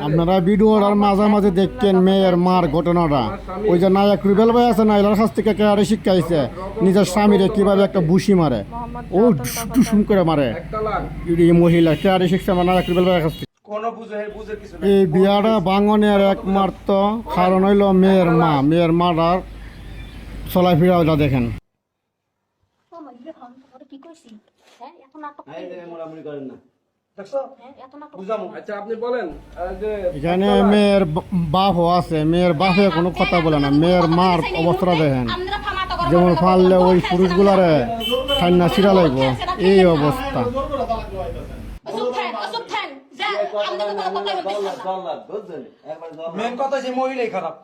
আপনারা ভিডিওটার মাঝে দেখছেন মেয়ের মার ঘটনাটা। ওই যে নায়ক রুবেল ভাই আছে না, এলার কাছ থেকে কেয়ারে শিক্ষাইছে নিজের স্বামীরে কিভাবে একটা বুশি মারে, ও টুসুম করে মারে। এই মহিলা কেয়ারে শিখছে আমার নায়ক রুবেল ভাইয়ের কাছ থেকে। এই বিয়াটা ভাঙনের একমাত্র কারণ হইল মেয়ের মা। মেয়ের মাটার চলাফেরা ওটা দেখেন। এখানে মেয়ের বাপও আছে, মেয়ের বাপে কোনো কথা বলে না। মেয়ের মার অবস্থাটা দেখেন, যেমন পারলে ওই পুরুষগুলারে ঠান্ডা ছিড়া লাগবো, এই অবস্থা। মেন কথা যে মহিলাই খারাপ,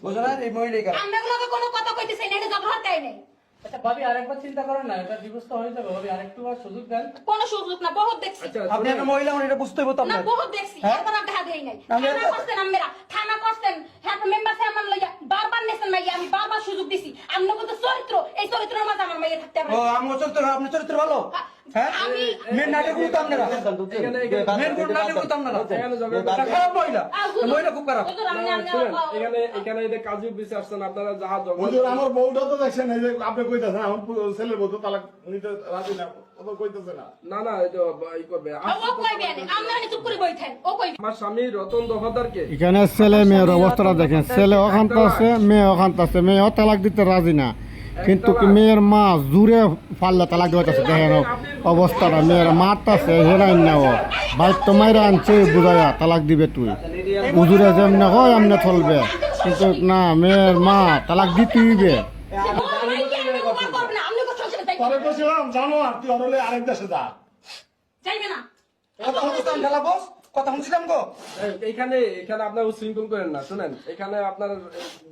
বুঝো না? এই মহিলাই খারাপ। আমরা কোনো কথা কইতেছি না, এটা ঝগড়া তাই নাই। আচ্ছা ভাবি আরেকবার চিন্তা করেন না, এটা ডিভোর্স তো হয়ে যাবে। ভাবি আরেকটু আর সুযোগ দেন। কোন সুযোগ না, বহুত দেখছি। আপনি একটা মহিলা, মানে এটা বুঝতে হইব তো না, আপনার। বহুত দেখছি, একবার আর দেখা দেই নাই। থানা করছেন আমরা, থানা করছেন, হ্যাঁ মেম্বার চেয়ারম্যান লইয়া বারবার নেছেন মাইয়া, আমি বারবার সুযোগ দিছি। আমনে কত চরিত্র, এই চরিত্রের মাঝে আমার মাইয়া থাকতে পারে। ও আমগো চরিত্র, আপনি চরিত্র ভালো। হ্যাঁ আমি মেন নাটক করতে আপনারা, মেন কোন নাটক করতে আপনারা। এটা খারাপ মহিলা, মহিলা খুব খারাপ। এখানে এটা কাজী অফিসে আসছেন আপনারা, যাহা হুজুর আমার বউটা তো দেখছেন, এই যে আপনি কইতাছেন আমার ছেলের বউ তো তালাক নিতে রাজি না, ও তো কইতাছে না। না না, এটা ই করবে। ও কইবে না, আমরা চুপ করে বইতেন, ও কইবে। আমার স্বামী রতন দফাদারকে এখানে ছেলে মেয়ের অবস্থাটা দেখেন, ছেলে অখান্ত আছে, মেয়ে অখান্ত আছে। মেয়েও তালাক দিতে রাজি না, কিন্তু মেয়ের মা জুড়ে ফাললে তালাক দিতেছে। দেখেন অবস্থাটা, মেয়ের মারতাছে, হেরাইন না ও বাইক তো মাইরা আনছে বুঝাইয়া তালাক দিবে তুই, উজুরে যেমনে হয় এমনি চলবে, কিন্তু না, মেয়ের মা তালাক দিতে হইবে। তবে বলছিলাম জানো আর তুই অরলে আরেক দেশে যা, যাইবে না। কথা শুনছিলাম ঢালা বস, কথা শুনছিলাম গো। এখানে আপনার উচ্ছৃঙ্খল করেন না। শুনেন, এখানে আপনার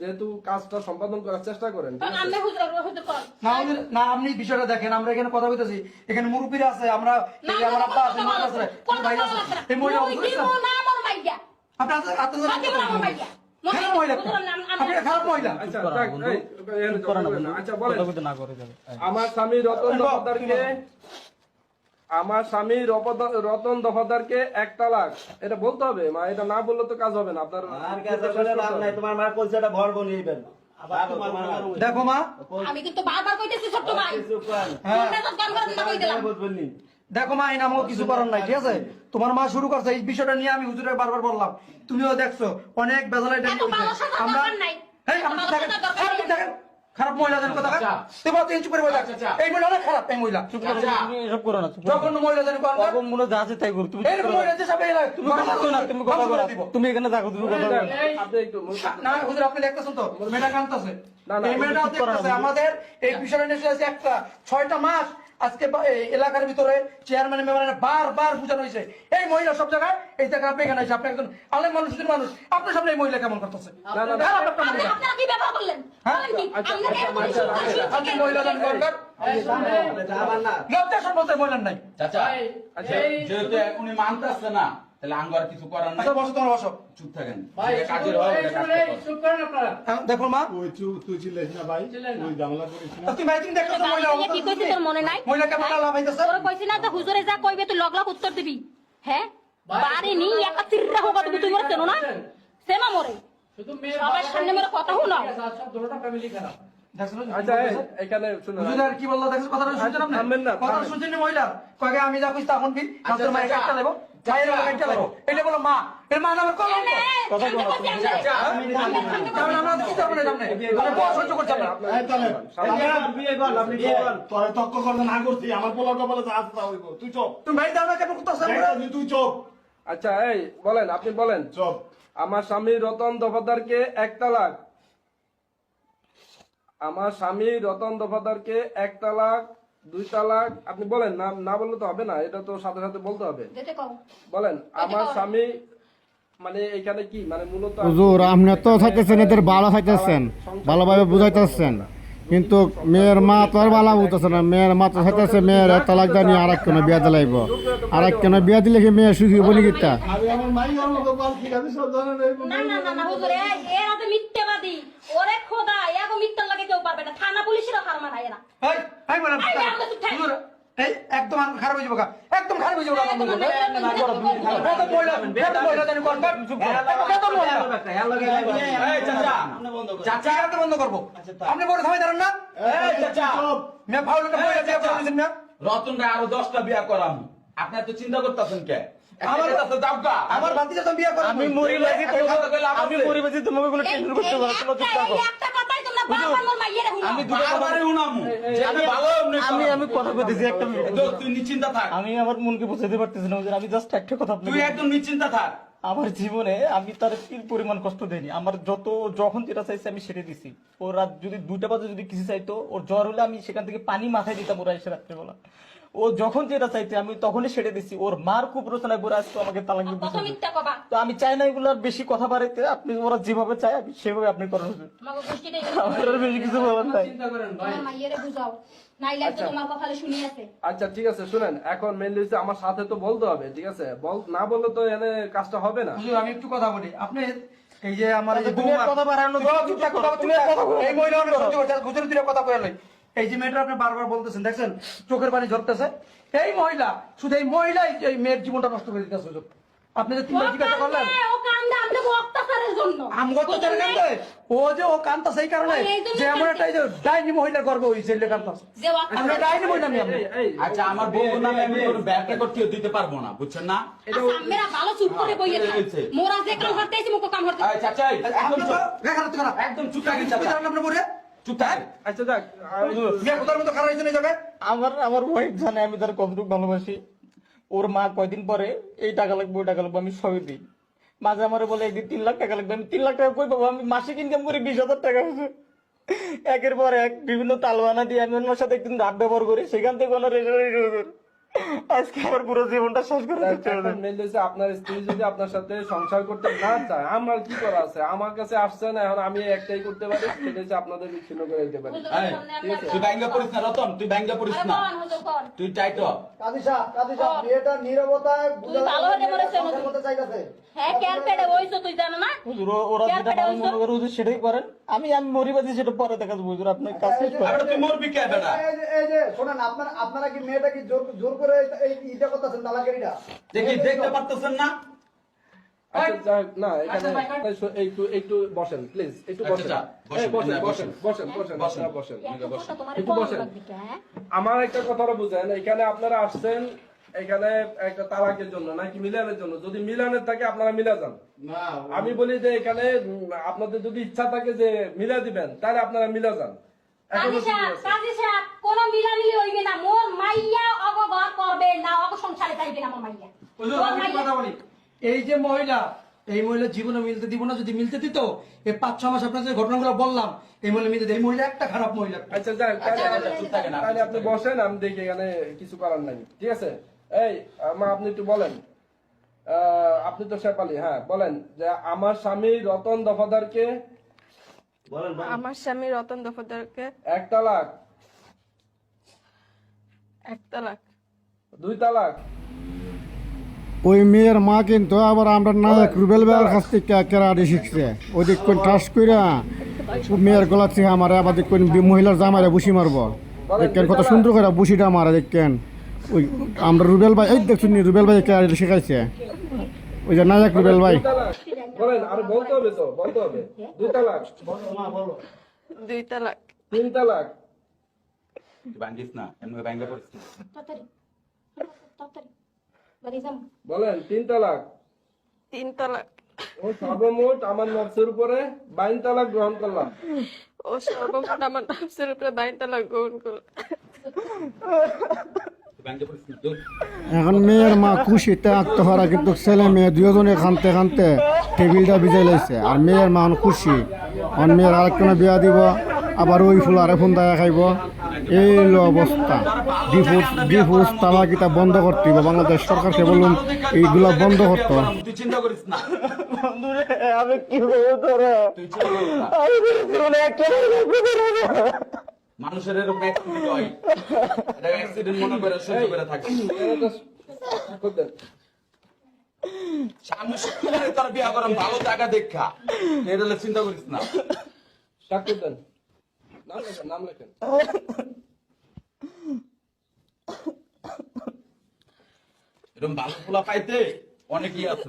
যেহেতু কাজটা সম্পাদন করার চেষ্টা করেন, ঠিক আছে? আমরা হুজুর কর না হুজুর, না আপনি বিষয়টা দেখেন, আমরা এখানে কথা বলতেছি, এখানে মুরব্বীরা আছে, আমরা এই যে আমার আব্বা আছে, মা আছে, ভাই আছে, এই মহিলা অবস্থা না আমার মাইয়া, আপনার আমার মাইয়া খারাপ মহিলা, আপনি খারাপ মহিলা। আচ্ছা বলেন, আমার স্বামী রতন দফাদারকে, আমার স্বামী রতন দফাদারকে 1 তালাক, এটা বলতে হবে মা। এটা না বললে তো কাজ হবে না আপনার। তোমার মার কলসাটা ভর বনিয়েবেন। দেখো মা, আমি কিন্তু বারবার কইতেছি ছোট ভাই, হ্যাঁ কই দিলাম। দেখো মা, এই নামও কিছু করার নাই, ঠিক আছে? তোমার মা শুরু করছে এই বিষয়টা নিয়ে, আমি হুজুরের বারবার বললাম, তুমিও দেখছো অনেক বেজাল এটা আমরা দেখেন খারাপ মহিলাদের কথা। তুমি চুপ করে বলে, এই মহিলা অনেক খারাপ, এই মহিলা চুপ করে এসব করো না, যখন মহিলাদের মনে যা আছে তাই করো। তুমি এই মহিলা যে সব তুমি কথা বলো না, তুমি কথা বলো, তুমি এখানে থাকো, তুমি কথা বলো। আপনি একটু না হুজুর, আপনি দেখতেছেন তো মেয়েটা কাঁদতেছে, এই মেয়েটা দেখতেছে। আমাদের এই বিষয়টা নিয়ে এসে একটা 6টা মাস আজকে এলাকার ভিতরে চেয়ারম্যান মেম্বারের বারবার বুঝানো হয়েছে, এই মহিলা সব জায়গায়, এই জায়গায় আপনি এখানে এসে, আপনি একজন আলেম মানুষের মানুষ, আপনার সামনে এই মহিলা কেমন করতেছে? আপনারা কি ব্যাপার বললেন? বলেন কি? আপনি মহিলাদের দরকার লজ্জা সম্পর্কে মহিলার নাই। চাচা, আচ্ছা যেহেতু উনি মানতেছে না, তাহলে আঙ্গার কিছু করার নাই। আচ্ছা বসো, তোমার বসো, চুপ থাকেন। ভাই কাজের হয় ওটা কাজ করতে চুপ করেন আপনারা। দেখো মা, ওই তুই ছিলিস না ভাই, ওই জামলা করিস না। তুমি ভাই তুমি দেখো তো মহিলা কি কইছিস তোর মনে নাই? মহিলা কেমন লাভ হইতেছে? তোর কইছি না তো হুজুরে যা কইবে তুই লগ লগ উত্তর দিবি। হ্যাঁ বাড়ি নি একটা তিররা হোক তুই মরে কেন না সেমা মরে শুধু মেয়ে সবার সামনে মেরে কথা শুনো। সব দুটোটা ফ্যামিলি খারাপ। আচ্ছা এখানে শুনুন, হুজুর কি বললো দেখছো? কথাটা শুনছেন আপনি? থামবেন না, কথা শুনছেন না মহিলা? কয়ে আমি যা কইছি তখন কি তোর মায়ের কাটটা দেব, মায়ের কাটটা দেব, এটা বলো মা, এর মা নামের কলঙ্ক। কথা বলো কারণ আমরা কি করব না জানেন, মানে বড় সহ্য করতে না। এই তাহলে বিয়ে কর, আপনি বিয়ে কর, তোরে তক্ক করতে না করছি, আমার পোলা কপালে যা আছে তা হইব, তুই চুপ। তুমি ভাই দাও না কেন করতেছ? তুই চুপ, আচ্ছা এই বলেন, আপনি বলেন। চুপ। আমার স্বামী রতন দফাদারকে 1 তালাক, আমার স্বামী রতন দফাদারকে 1 তালাক, 2 তালাক, আপনি বলেন। না না বললে তো হবে না, এটা তো সাথে সাথে বলতে হবে। যেতে কও বলেন আমার স্বামী, মানে এখানে কি মানে মূলত হুজুর আপনি তো চাইতেছেন এদের ভালো চাইতেছেন, ভালোভাবে বুঝাইতেছেন, কিন্তু মেয়ের মা তো আর ভালো বুঝতেছে না। মেয়ের মা তো চাইতেছে মেয়ের তালাক জানি আর এক কোনো বিয়া দিলাইব, আর এক কোনো বিয়া দিলে কি মেয়ে সুখী বলি কিতা? আমি আমার মাই আমার কপাল ঠিক আছে সব জানেন। না না না না হুজুর এরা তো মিথ্যাবাদী, ওরে খোদা এগো মিথ্যা লাগে কেউ পারবে না, থানা পুলিশেরও হার মানায় না। এই এই বলেন হুজুর, এই একদম খারাপ হয়ে যাবো গা, একদম খারাপ হয়ে যাবো গা, বেতন মহিলা জানি কোন বেতন মহিলা। চাচা কাকে বন্ধ করবো? আপনি বড় থামাই দাঁড়ান না। মেয়ে ফাউল একটা মহিলা বিয়ে করে দিয়েছেন না। রতন রে আরো 10টা বিয়া করাম, আপনি এত চিন্তা করতেছেন কে? আমার ভাতিজা তো বিয়ে করে। আমি মরিবাজি তোমাকে কোনো টেনশন করতে পারো না, চুপ থাকো। একটা কথাই তোমরা বারবার মোর মাইয়েরে হুনো। আমি দুটো কথা আমি কথা কইতেছি একটা মিনিট। তুই নিশ্চিন্তা থাক, আমি আমার মনকে বোঝাতে পারতেছি না হুজুর, আমি জাস্ট একটা কথা তুই আপনাকে একদম নিশ্চিন্তা থাক। আমার জীবনে আমি তার কি পরিমাণ কষ্ট দেইনি। আমার যখন যেটা চাইছে আমি সেটা দিছি। ও রাত যদি 2টা বাজে যদি কিছু চাইতো, ওর জ্বর হলে আমি সেখান থেকে পানি মাথায় দিতাম ওরা এসে রাত্রেবেলা। ও যখন যেটা চাইতে আমি তখনই সেটা দিছি। ওর মার খুব রচনায় করে আসতো আমাকে তালাক দিয়ে কত দিয়েছে। মিথ্যা কবা। তো আমি চাই না এগুলোর বেশি কথা বাড়াইতে, আপনি ওরা যেভাবে চায় আমি সেভাবে আপনি করেন হুজুর। আমাকে গোষ্ঠীটাই আমার আর বেশি কিছু বলার নাই। চিন্তা করেন ভাই। তোমার মাইয়েরে বুঝাও, নাইলে তো তোমার কথা শুনি আছে। আচ্ছা ঠিক আছে, শুনেন, এখন মেনলি হচ্ছে আমার সাথে তো বলতে হবে, ঠিক আছে? না বললে তো এনে কাজটা হবে না। হুজুর আমি একটু কথা বলি, আপনি এই যে আমার এই যে তুমি আর কথা বাড়ানো চুপ থাকো, তুমি আর কথা বলো। এই মহিলা অনেক সহ্য করছে, হুজুর দুইটা কথা কয়ে লই। এই যে মেয়েটা আপনি বারবার বলতেছেন, দেখছেন চোখের পানি ঝরতেছে। এই মহিলা, শুধু এই মহিলাই এই মেয়ের জীবনটা নষ্ট করে দিতেছে হুজুর। আপনি যে তিনটা জিজ্ঞাসা করলেন ও কান্দে আমনে অত্যাচারের জন্য। আমগত জানেন কান্দে, ও যে ও কান্দা সেই কারণে যে এমন একটা এই যে ডাইনি মহিলার গর্ব হয়েছে এলে কান্দা। যে আমরা ডাইনি মহিলা আমি আপনি আচ্ছা আমার বউ নামে আমি কোনো ব্যাখ্যা করতে দিতে পারবো না, বুঝছেন না? আমরা ভালো চুপ করে বইয়ে থাক। মোরা যে কাম করতে আইছি মুকো কাম করতে। এই চাচা, একদম চুপ, একদম চুপ থাকেন চাচা, আপনার পরে চুপ থাকেন। আচ্ছা যাক, বিয়ে কোথার মতো খারাপ হয়েছে এই জায়গায়। আমার ওয়াইফ জানে আমি তার কতটুকু ভালোবাসি। ওর মা কয়দিন পরে এই টাকা লাগবে ওই টাকা লাগবে আমি সবই দিই। মাঝে আমারে বলে একদিন 3 লাখ টাকা লাগবে, আমি 3 লাখ টাকা কই পাবো? আমি মাসিক ইনকাম করি 20,000 টাকা হচ্ছে। একের পর এক বিভিন্ন তালবানা দিয়ে আমি ওনার সাথে একদিন রাত ব্যবহার করি, সেখান থেকে ওনার আজকে আমার পুরো জীবনটা শেষ করে দিচ্ছে। এখন মেনলি হচ্ছে আপনার স্ত্রী যদি আপনার সাথে সংসার করতে না চায়, আমার কি করা আছে? আমার কাছে আসছে না, এখন আমি একটাই করতে পারি, সেটা হচ্ছে আপনাদের বিচ্ছিন্ন করে দিতে পারি। এই, তুই ব্যাঙ্গা পড়িস না রতন, তুই ব্যাঙ্গা পড়িস না, তুই টাইট হ। কাজী সাহেব মেয়েটার নীরবতায় তুই ভালো হতে বলেছ চাইতেছে। হ্যাঁ কেয়ার পেড়ে হইছো তুই জানো না। হুজুর ওরা যেটা ভালো মনে করে হুজুর সেটাই করেন। আমি মরিবাজি সেটা পরে দেখা যাবো হুজুর, আপনার কাজ শেষ করেন। আরে তুই মরবি কে বেটা? এই যে শোনেন, আপনারা কি মেয়েটা কি জোর করে এই ইটা করতেছেন তালাকেরিটা? দেখি দেখতে পারতেছেন না? আচ্ছা যাক, না এখানে একটু বসেন প্লিজ, একটু বসেন। আচ্ছা, এই, বসেন, বসেন, বসেন, বসেন, বসেন। আপনারা বসেন। তোমার একটু বসেন। আমার একটা কথা বুঝেন, এখানে আপনারা আসছেন এখানে একটা তালাকের জন্য নাকি মিলানের জন্য? যদি মিলানের থাকে আপনারা মিলা যান। আমি বলি যে এখানে আপনাদের যদি ইচ্ছা থাকে যে মিলা দিবেন, তাহলে আপনারা মিলা যান। এখনো সুযোগ আছে। কাজী সাহেব কোন মিলামিলি হইবে না। মোর মাইয়া অগঘর করবে না, অগ সংসারে যাইবে না মোর মাইয়া। হুজুর আমি একটু কথা বলি, এই যে মহিলা, এই মহিলা জীবনে মিলতে দিব না। যদি মিলতে দিত এই 5-6 মাস আপনার যে ঘটনাগুলো বললাম, এই মহিলা মিলতে দিত। এই মহিলা একটা খারাপ মহিলা। আচ্ছা যাক, চুপ থাকেন, তাহলে আপনি বসেন, আমি দেখি এখানে কিছু করার নাই, ঠিক আছে? এই মা, আপনি একটু বলেন, আপনি তো শেফালি, হ্যাঁ বলেন যে আমার স্বামী রতন দফাদারকে আমার স্বামী রতন দফাদারকে 1 তালাক, 1 তালাক, 2 তালাক। ওই মেয়ের মা কিন্তু আবার আমরা নায়ক রুবেল ভাইয়ের কাছ থেকে কেরাডি শিখছে। ওদিক কোন টাস কইরা মেয়ের গলা থেকে আমার আবার দেখবেন মহিলার জামাইরা বুসি মারবো। দেখেন কত সুন্দর করে বুসিটা মারা, দেখেন ওই আমরা রুবেল ভাই, এই দেখছেন রুবেল ভাই কেরাডি শিখাইছে, ওই যে নায়ক রুবেল ভাই। 2 তালাক বলেন, আর বলতে হবে তো, বলতে হবে। 2 তালাক, 2 তালাক, 3 তালাক, তুই ভাঙ্গিস না, এমনি ব্যাঙ্গা পড়িস না। বলেন 3 তালাক। 3 তালাক, ও সর্বমোট আমার নফসের উপরে 22 তালাক গ্রহণ করলাম। ও সর্বমোট আমার নফসের উপরে 22 তালাক গ্রহণ করল। তুই ব্যাঙ্গা পড়িস না, দূর। এখন মেয়ের মা খুশিতে আত্মহারা, কিন্তু ছেলে মেয়ে দুজনে খানতে খানতে টেবিলটা ভিজাই লাইছে। আর মেয়ের মা খুশি, আর মেয়ের আরেকজনে বিয়া দিব, আবার ওই ফুল আরে ফোন দায়া খাইব। এই হলো অবস্থা। ডিভোর্স তালাক এটা বন্ধ করতে হবে। বাংলাদেশ সরকারকে বলুন এইগুলা বন্ধ করতে হবে। তুই চিন্তা করিস না, বন্ধুরে আমি কি করবো তোরা? তুই চিন্তা করিস না। আমি জীবনে একটা মানুষের এরকম অ্যাক্সিডেন্ট হয়, এটা অ্যাক্সিডেন্ট মনে করে সহ্য করে থাকে। সামনে শুক্রবারে তার বিয়া করাম, ভালো জায়গা দেখা, এটা হলে চিন্তা করিস না। ডাক্তার দেন, নাম লেখেন, নাম লেখেন। এরকম ভালো পোলা পাইতে অনেকই আছে।